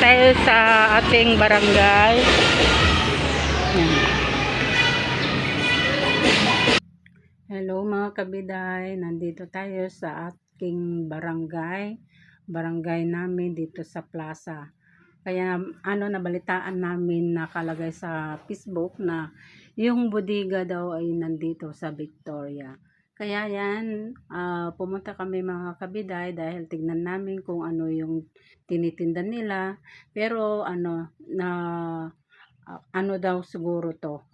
Tayo sa ating barangay. Yan. Hello mga kabiday, nandito tayo sa ating barangay namin dito sa plaza. Kaya nabalitaan namin, nakalagay sa Facebook na yung bodega daw ay nandito sa Victoria. Kaya yan, pumunta kami mga kabiday dahil tignan namin kung ano yung tinitinda nila. Pero ano daw siguro to,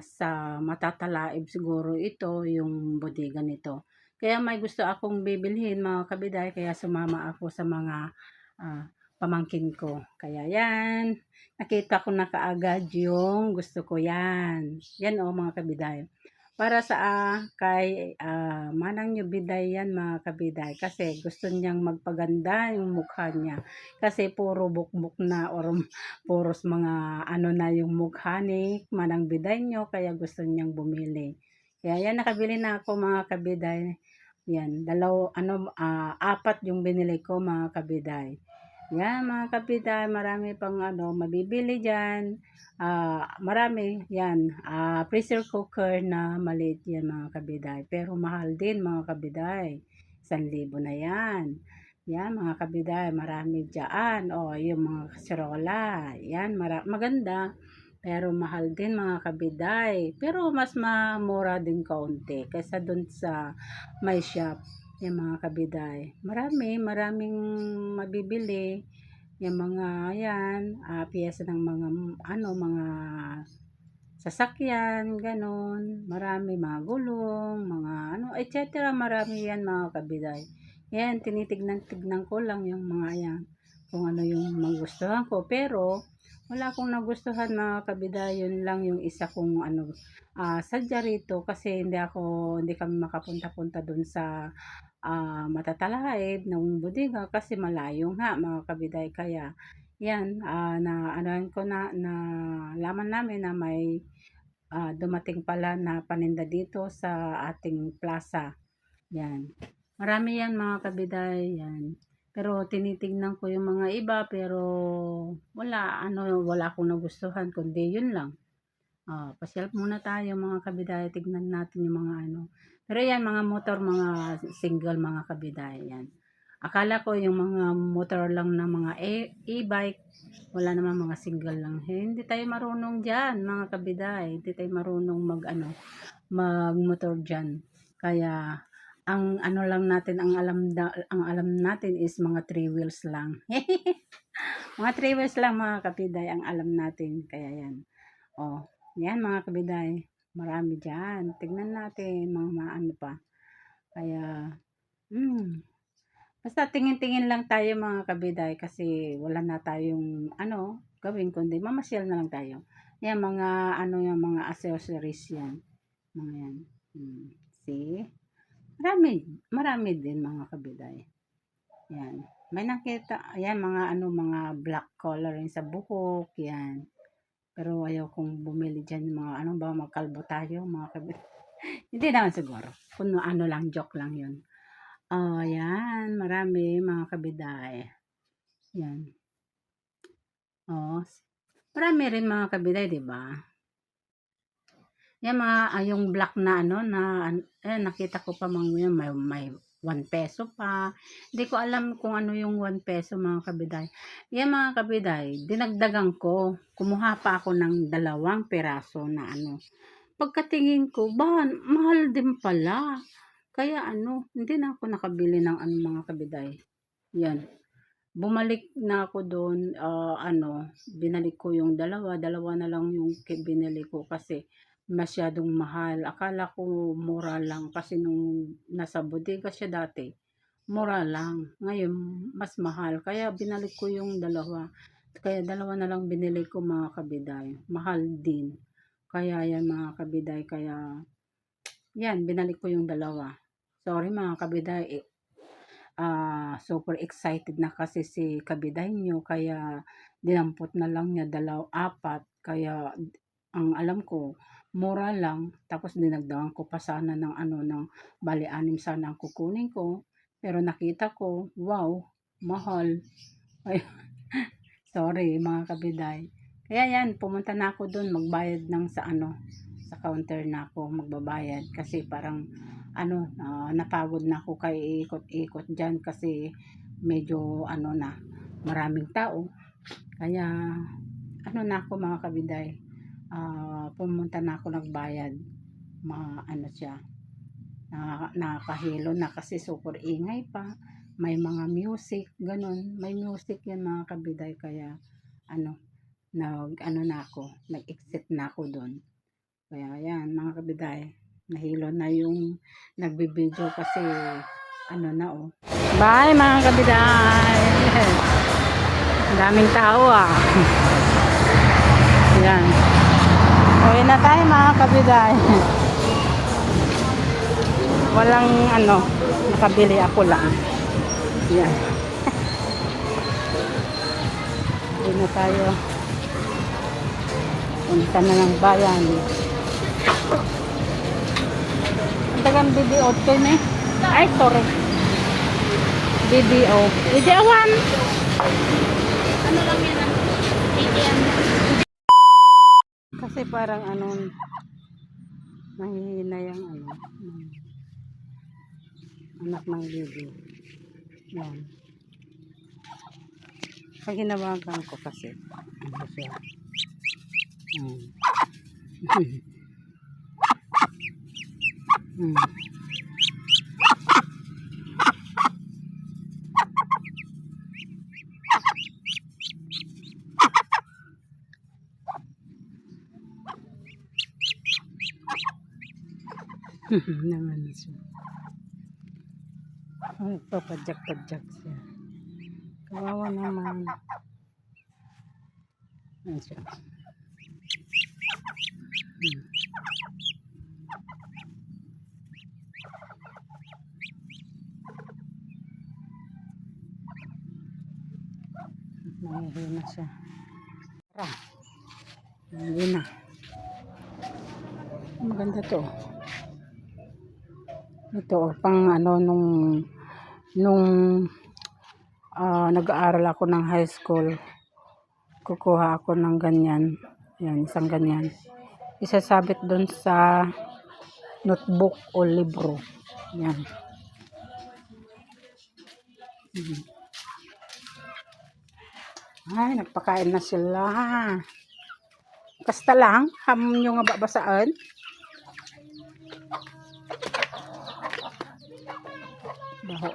sa matatalaib siguro ito yung bodega nito. Kaya may gusto akong bibilhin mga kabiday, kaya sumama ako sa mga pamangkin ko. Kaya yan, nakita ko na kaagad yung gusto ko yan. Yan mga kabiday. Para sa kay Manang Yubiday yan mga kabiday. Kasi gusto niyang magpaganda yung mukha niya. Kasi puro bukbuk na or puros mga na yung mukha ni Manang Biday nyo. Kaya gusto niyang bumili. Kaya yan, nakabili na ako mga kabiday. Yan, apat yung binili ko mga kabiday. Yan mga kapitan, marami pang mabibili dyan. Marami yan. Pressure cooker na maliit yan mga kabiday. Pero mahal din mga kabiday. 1,000 na yan. Yan mga kabiday, marami dyan. Yung mga kaserola. Yan, maganda. Pero mahal din mga kabiday. Pero mas mamura din kaunti kaysa dun sa may shop. Yung mga kabiday. Maraming mabibili. Yung mga piyesa ng mga sasakyan, ganon. Marami mga gulong, mga etc. Marami yan mga kabiday. Yan, tinitignan ko lang yung mga yan. Kung ano yung magustuhan ko. Pero, wala akong nagustuhan mga kabiday. Yun lang yung isa kong sadya rito. Kasi hindi kami makapunta-punta dun sa matatalaib ng bodega kasi malayo nga mga kabiday. Kaya yan, na laman namin na may dumating pala na paninda dito sa ating plaza. Yan, marami yan mga kabiday. Yan, pero tinitingnan ko yung mga iba, pero wala akong nagustuhan kundi yun lang. Pasyal muna tayo mga kabiday, tignan natin yung mga Pero yan, mga motor, mga single mga kabiday, yan. Akala ko yung mga motor lang na mga e-bike, wala naman, mga single lang. Hindi tayo marunong dyan mga kabiday, hindi tayo marunong mag-motor dyan. Kaya, ang lang natin, ang alam natin is mga 3 wheels lang. Mga 3 wheels lang mga kabiday, ang alam natin. Kaya yan. Yan mga kabiday, marami dyan. Tignan natin mga pa. Kaya, basta tingin-tingin lang tayo mga kabiday kasi wala na tayong gawin kundi mamasyal na lang tayo. Yan mga yung mga accessories yan. Mga yan. See? Marami din mga kabiday. Yan. May nakita, ayan mga black coloring sa buhok, yan. Pero ayaw kong bumili dyan mga magkalbo tayo mga kabiday. Hindi naman siguro. Kung lang, joke lang yun. Yan. Marami mga kabiday. Yan. Marami rin mga kabiday, di ba? Yan yung black na nakita ko pa mga yun, may 1 peso pa. Hindi ko alam kung ano yung 1 peso mga kabiday. Yan mga kabiday, dinagdagan ko. Kumuha pa ako ng 2 piraso na Pagkatingin ko, mahal din pala. Kaya hindi na ako nakabili ng mga kabiday. Yan. Bumalik na ako doon, binalik ko yung dalawa na lang yung binili ko kasi masyadong mahal. Akala ko mura lang kasi nung nasa bodega siya dati, mura lang. Ngayon, mas mahal. Kaya binalik ko yung dalawa. Kaya 2 na lang binili ko mga kabiday. Mahal din. Kaya yan mga kabiday. Kaya yan, binalik ko yung 2. Sorry mga kabiday. Super excited na kasi si kabiday nyo. Kaya dinampot na lang niya 4. Kaya ang alam ko, mura lang. Tapos dinagdagan ko pa sana ng ng bali 6 sana ang kukunin ko. Pero nakita ko, wow, mahal. Ay, Sorry mga kabiday. Kaya yan, pumunta na ako doon, magbayad ng sa ano, sa counter na ako magbabayad kasi parang napagod na ako kay ikot-ikot diyan kasi medyo na, maraming tao. Kaya na ako mga kabiday. Pumunta na ako nagbayad. Siya. Nakakahilo na kasi super ingay pa. May mga music, ganun. May music yan mga kabiday. Kaya na ako, nag-exit na ako doon. Kaya yan mga kabiday, nahilo na yung nagbibideo kasi na oh. Bye mga kabiday. Ang daming tao Yan. Uwi na tayo mga kabiday. Walang nakabili ako lang. Yan. Uwi na tayo. Punta na ng bayan. Ang tagang BDO ko na eh. Ay, sorry. BDO. BDO 1. Ano lang yan? ATM. Kasi parang mahihina yung anak ng baby. Yan. Pag hinawagan ko kasi siya. Naman siya. Papadyak-padyak siya. Kawawa naman. Ayan siya. Nangihina siya. Tara. Nangihina. Maganda to. Ito pang nung nag-aaral ako ng high school, kukuha ako ng ganyan. Yan, isang ganyan. Isasabit doon sa notebook o libro. Yan. Ay, nagpakain na sila. Kasta lang, hamon nyo nga babasaan. Baho.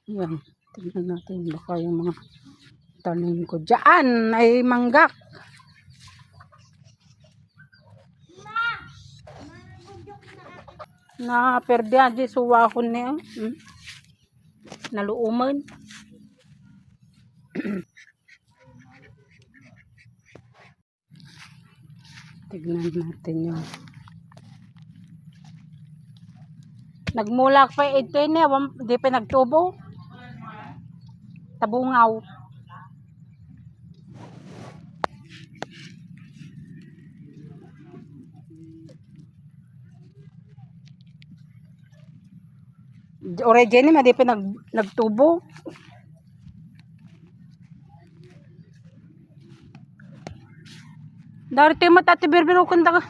Yan, tingnan natin baka yung mga tanim ko dyan ay manggak. Na perdiyan di suwahon niya. Naluuman. Tignan natin yung nagmulak pa ito di pa nagtubo. Tabungaw. Origin di pa nagtubo. Dari tayo matati berbero kanda ka.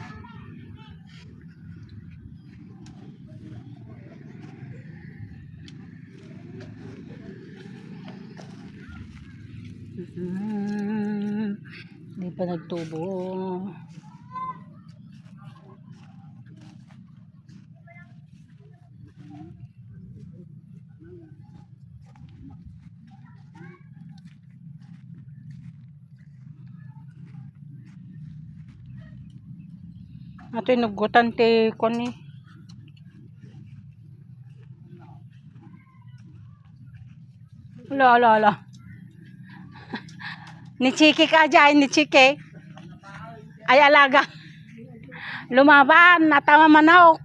Di pa nagtubo. Ato yung nugutan te kon ni. Ala. Ni Chiki ka dyan, ni Chiki. Ay alaga. Lumaban, natama manok.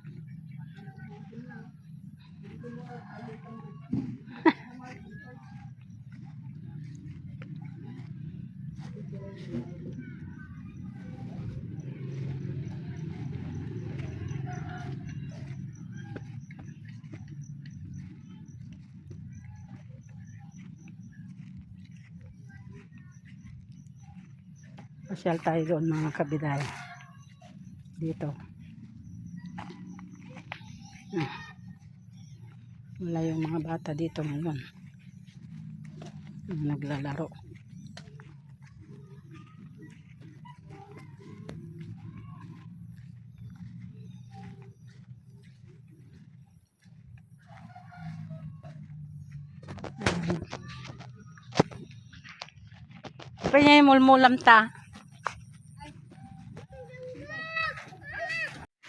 Pasyal tayo doon mga kabiday. Dito. Wala yung mga bata dito ngayon. Naglalaro. Kaya yung mulmulam ta.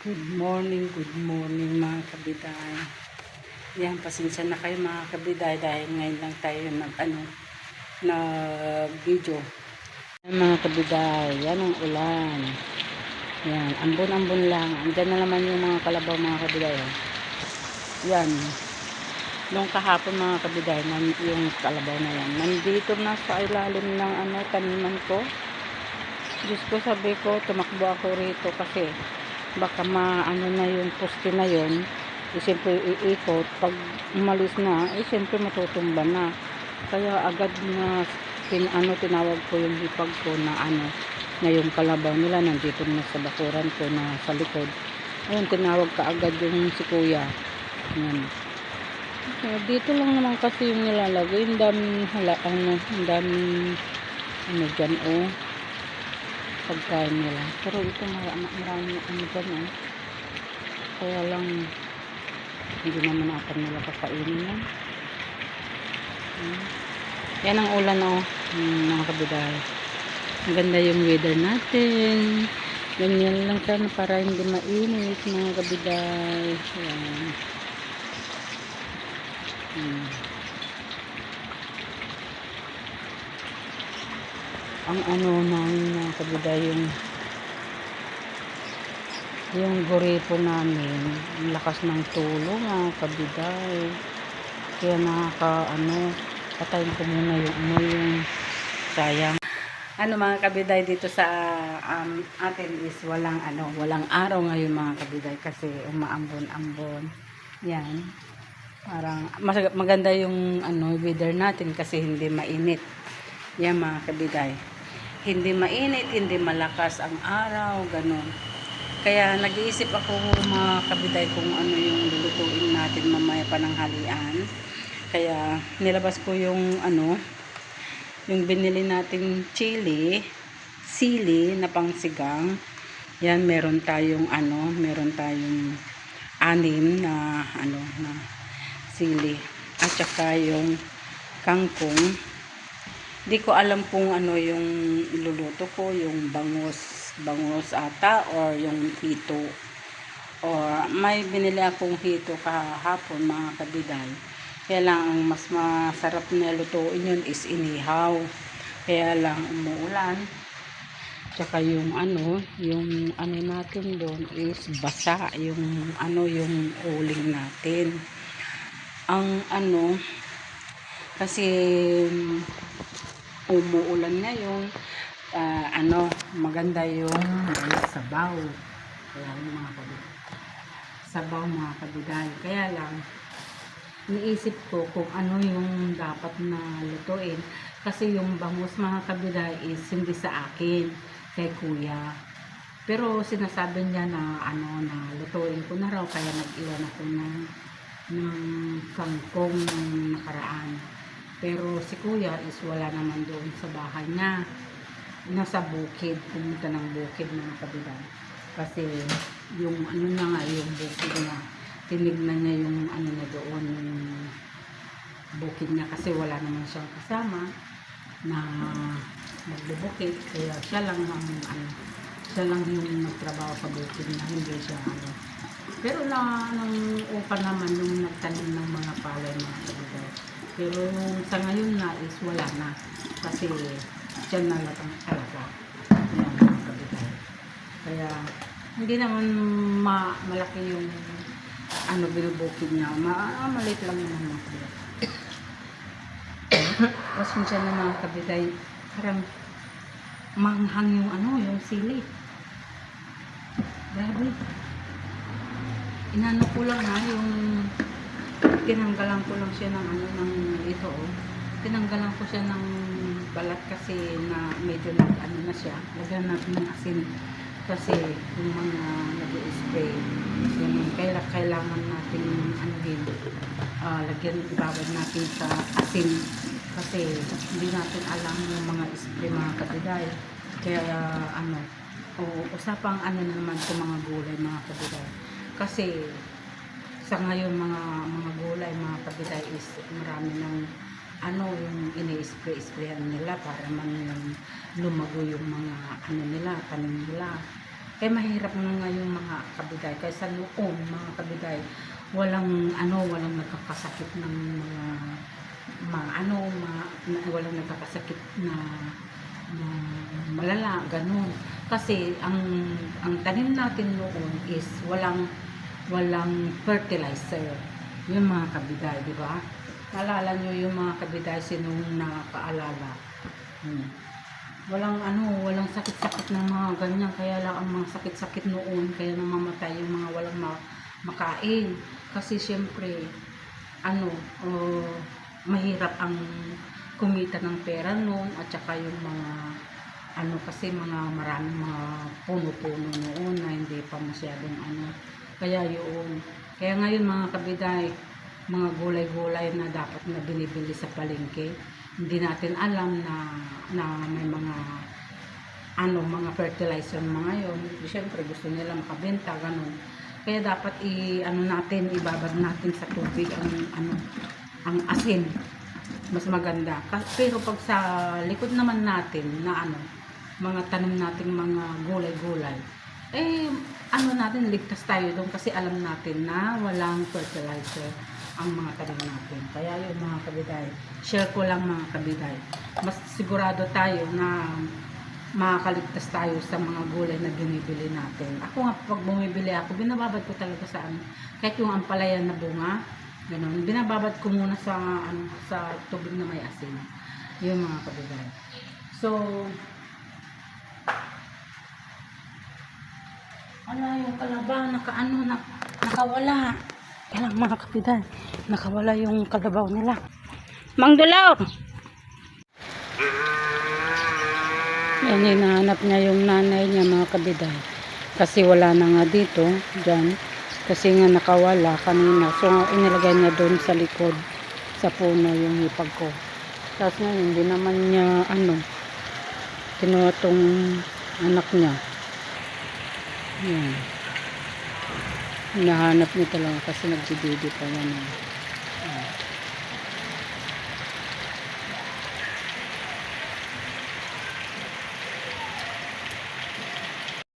Good morning mga kabiday. Yan, pasensya na kayo mga kabiday dahil ngayon lang tayo nag-video. Yan mga kabiday, yan ang ulan. Yan, ambon-ambon lang. Andyan na naman yung mga kalabaw mga kabiday. Yan. Nung kahapon mga kabiday, yung kalabaw na yan. Nandito na sa ilalim ng taniman ko. Diyos ko, sabi ko, tumakbo ako rito kasi baka maano na yung poste na yun. Siyempre iikot. Pag umalis na, siyempre matutumba na. Kaya agad na tinawag ko yung hipag ko na na yung kalabaw nila nandito na sa bakuran ko na sa likod. Ayun, tinawag ka agad yung si kuya. Yan. Dito lang naman kasi yung nilalagay. Yung daming dyan pagkain nila. Pero ito marami dyan kaya lang hindi naman akan nila kakainin yan. Yan ang ulan mga kabiday. Maganda yung weather natin. Ganyan lang sana para hindi mainit mga kabiday. Yan. Ang namin mga kabiday, yung guripo namin, ang lakas ng tulong mga kabiday. Kaya patayin ko muna yung sayang. Mga kabiday dito sa atin is walang araw ngayon mga kabiday kasi umaambon-ambon. Yan. Parang maganda yung weather natin kasi hindi mainit. Yan mga kabiday. Hindi mainit, hindi malakas ang araw, ganun. Kaya nag-iisip ako mga kabiday kung ano yung lulutuin natin mamaya pananghalian. Kaya nilabas ko yung yung binili nating sili na pangsigang. Yan, meron tayong 6 na na sili at saka yung kangkong. Di ko alam kung yung iluluto ko, yung bangus ata or yung hito. Or may binili akong hito kahapon mga kabiday. Kaya lang ang mas masarap na lutuin yun is inihaw. Kaya lang umuulan. Tsaka yung yung natin doon is basa yung yung uling natin. Ang kasi umuulan ngayon, maganda yung sabaw. Kaya yung sabaw mga kabiday. Kaya lang iniisip ko kung ano yung dapat na lutuin. Kasi yung bangus mga kabiday is hindi sa akin, kay kuya. Pero sinasabi niya na na lutuin ko na raw, kaya nag-iwan ako ng kangkong ng nakaraan. Pero si kuya is wala naman doon sa bahay niya. Nasa bukid, pumunta ng bukid mga kabiday. Kasi yung yung bukid niya, tinignan niya yung niya doon, yung bukid niya kasi wala naman siyang kasama na nagbubukid. Kaya siya lang yung nagtrabaho sa bukid na hindi siya Pero nung upa naman yung nagtanim ng mga palay mga kabiday. Pero sa ngayon na is wala na. Kasi dyan na lang talaga. Yan mga kabiday. Kaya hindi naman malaki yung binubukid niya. Maliit lang naman mga kabiday. Pasensya na mga kabiday. Parang manghang yung yung sili. Grabe. Inano ko lang yung tinanggalan ko lang siya ng ng ito tinanggalan ko siya ng balat kasi na medyo ano na siya. Lagyan natin ng asin kasi yung mga nag-spray yun, kailangan natin lagyan, ibabad natin sa asin kasi hindi natin alam yung mga spray mga kabiday. Kaya usapang naman sa mga gulay mga kabiday, kasi sa ngayon mga gulay mga kabiday is marami ng yung ini-spray-sprayan nila para man yung lumago yung mga nila, tanim nila. Kaya mahirap na ngayon mga kabiday, kaysa noon mga kabiday walang nagkakasakit ng walang nagkakasakit na malala, ganun. Kasi ang tanim natin noon is walang fertilizer. Yung mga kabiday, di ba? Naalala nyo yung mga kabiday, sinong nakaalala? Walang sakit-sakit ng mga ganyan, kaya lang ang mga sakit-sakit noon, kaya namamatay yung mga walang makain. Kasi syempre, mahirap ang kumita ng pera noon, at saka yung mga kasi maraming mga puno-puno noon na hindi pa masyadong kaya ngayon mga kabiday, mga gulay-gulay na dapat na binibili sa palengke, hindi natin alam na may mga fertilizer mga yun. Siyempre gusto nila makabenta, ganun. Kaya dapat ibabad natin sa tubig ang asin, mas maganda. Pero pag sa likod naman natin na mga tanim nating mga gulay-gulay, natin ligtas tayo doon kasi alam natin na walang fertilizer ang mga tanim natin. Kaya yun mga kabiday, share ko lang mga kabiday, mas sigurado tayo na makakaligtas tayo sa mga gulay na binibili natin. Ako nga, pag bumibili ako, binababad ko talaga sa kahit yung ampalaya na bunga, ganun, binababad ko muna sa tubig na may asin. Yung mga kabiday. So, yung kalabaw, nakawala. Kailang mga kapitan, nakawala yung kalabaw nila. Mang Dulaw! Yan, hinahanap niya yung nanay niya mga kabiday. Kasi wala na nga dito, dyan. Kasi nga nakawala kanina. So, inilagay niya doon sa likod, sa puno yung hipag ko. Tapos ngayon, hindi naman niya, kinuha tong anak niya. Yan. Hinahanap niya talaga kasi nagbibidi pa yan.